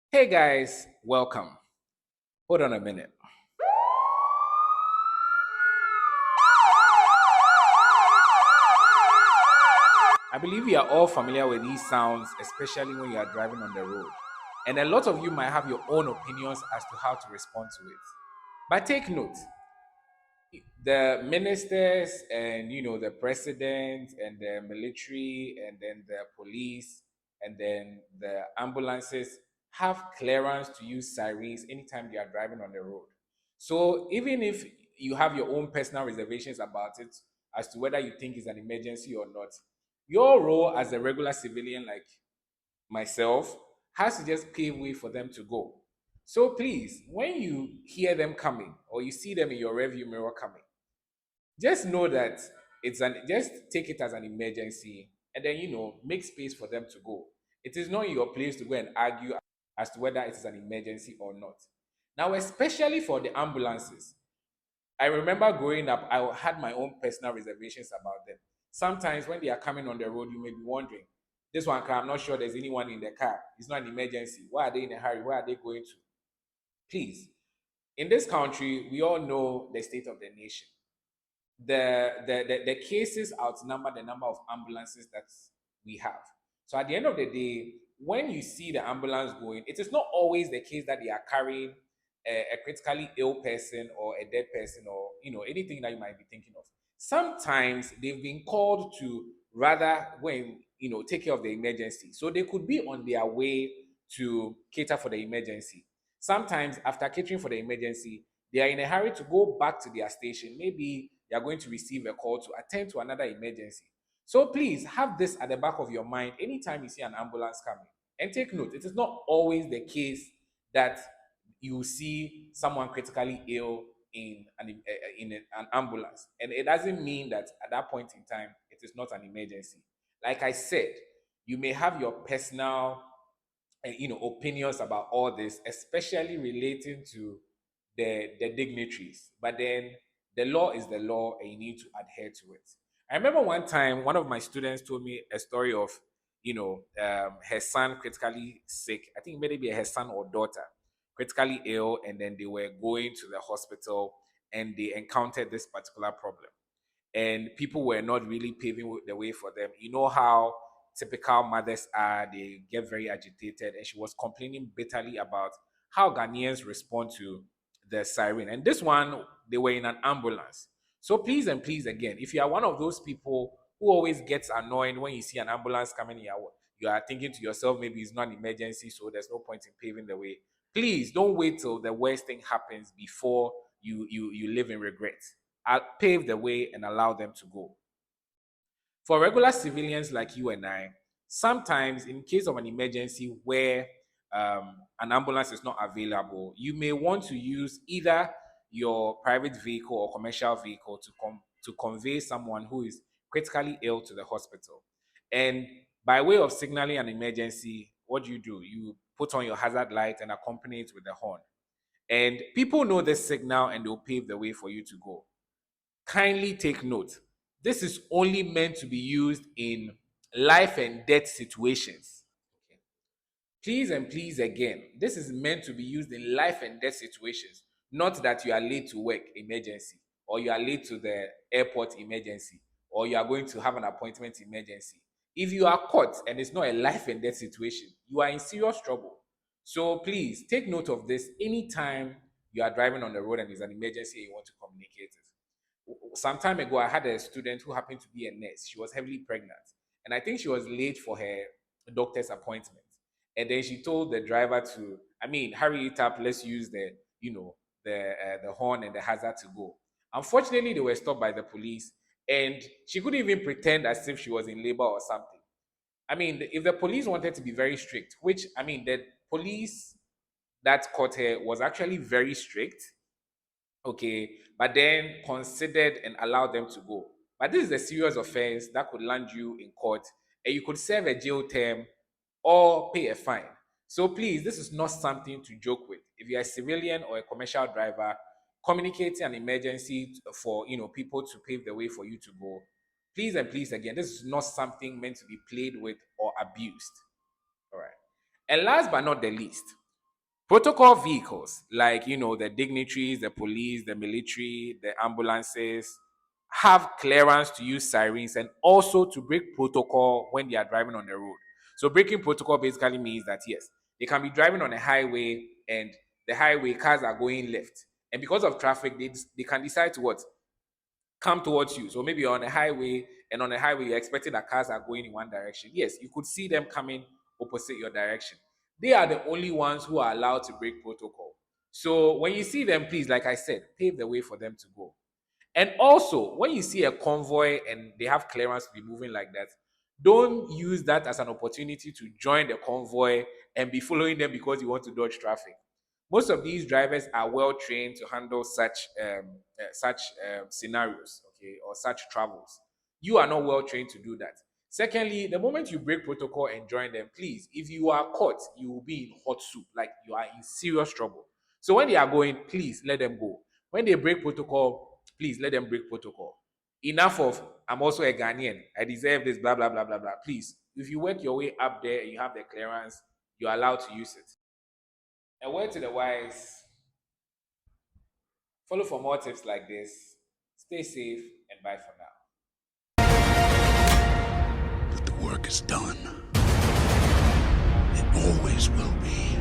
Hey guys, welcome. Hold on a minute. I believe we are all familiar with these sounds, especially when you are driving on the road. And a lot of you might have your own opinions as to how to respond to it. But take note, the ministers and the president and the military and then the police and then the ambulances have clearance to use sirens anytime they are driving on the road. So even if you have your own personal reservations about it as to whether you think it's an emergency or not, your role as a regular civilian like myself has to just pave way for them to go. So please, when you hear them coming or you see them in your rearview mirror coming, just know that just take it as an emergency and then make space for them to go. It is not your place to go and argue as to whether it is an emergency or not. Now, especially for the ambulances, I remember growing up, I had my own personal reservations about them. Sometimes when they are coming on the road, you may be wondering, this one car, I'm not sure there's anyone in the car. It's not an emergency. Why are they in a hurry? Where are they going to? Please, in this country, we all know the state of the nation. The cases outnumber the number of ambulances that we have. So at the end of the day, when you see the ambulance going, it is not always the case that they are carrying a critically ill person or a dead person or anything that you might be thinking of. Sometimes they've been called to rather when take care of the emergency. So they could be on their way to cater for the emergency. Sometimes after catering for the emergency, they are in a hurry to go back to their station. Maybe they are going to receive a call to attend to another emergency. So please have this at the back of your mind anytime you see an ambulance coming. And take note, it is not always the case that you see someone critically ill in an ambulance. And it doesn't mean that at that point in time, it is not an emergency. Like I said, you may have your personal opinions about all this, especially relating to the dignitaries. But then the law is the law, and you need to adhere to it. I remember one time one of my students told me a story of her son critically sick. I think maybe her son or daughter critically ill, and then they were going to the hospital and they encountered this particular problem and people were not really paving the way for them. You know how typical mothers are, they get very agitated, and she was complaining bitterly about how Ghanaians respond to the siren. And this one, they were in an ambulance. So please and please again, if you are one of those people who always gets annoyed when you see an ambulance coming here, you are thinking to yourself, maybe it's not an emergency, so there's no point in paving the way. Please don't wait till the worst thing happens before you live in regret. Pave the way and allow them to go. For regular civilians like you and I, sometimes in case of an emergency where an ambulance is not available, you may want to use either your private vehicle or commercial vehicle to convey someone who is critically ill to the hospital. And by way of signaling an emergency, what do? You put on your hazard light and accompany it with the horn. And people know this signal and they'll pave the way for you to go. Kindly take note. This is only meant to be used in life and death situations. Okay. Please and please again, this is meant to be used in life and death situations, not that you are late to work emergency, or you are late to the airport emergency, or you are going to have an appointment emergency. If you are caught and it's not a life and death situation, you are in serious trouble. So please take note of this anytime you are driving on the road and there's an emergency and you want to communicate it. Some time ago, I had a student who happened to be a nurse. She was heavily pregnant, and I think she was late for her doctor's appointment. And then she told the driver to, hurry it up. Let's use the horn and the hazard to go. Unfortunately, they were stopped by the police, and she couldn't even pretend as if she was in labor or something. If the police wanted to be very strict, which the police that caught her was actually very strict, okay, but then considered and allowed them to go. But this is a serious offense that could land you in court, and you could serve a jail term or pay a fine. So please, this is not something to joke with. If you're a civilian or a commercial driver, communicating an emergency for people to pave the way for you to go. Please and please again, this is not something meant to be played with or abused. All right. And last but not the least, Protocol vehicles, like the dignitaries, the police, the military, the ambulances, have clearance to use sirens and also to break protocol when they are driving on the road. So breaking protocol basically means that yes, they can be driving on a highway and the highway cars are going left. And because of traffic, they can decide to what? Come towards you. So maybe you're on a highway, and on a highway, you're expecting that cars are going in one direction. Yes, you could see them coming opposite your direction. They are the only ones who are allowed to break protocol. So when you see them, please, like I said, pave the way for them to go. And also, when you see a convoy and they have clearance to be moving like that, don't use that as an opportunity to join the convoy and be following them because you want to dodge traffic. Most of these drivers are well trained to handle such scenarios, okay, or such travels. You are not well trained to do that. Secondly, the moment you break protocol and join them, please, if you are caught, you will be in hot soup, like you are in serious trouble. So when they are going, please let them go. When they break protocol, please let them break protocol. Enough of I'm also a Ghanaian, I deserve this, blah blah blah blah blah. Please, if you work your way up there and you have the clearance, you're allowed to use it. A word to the wise: follow for more tips like this. Stay safe and bye for now. But the work is done. It always will be.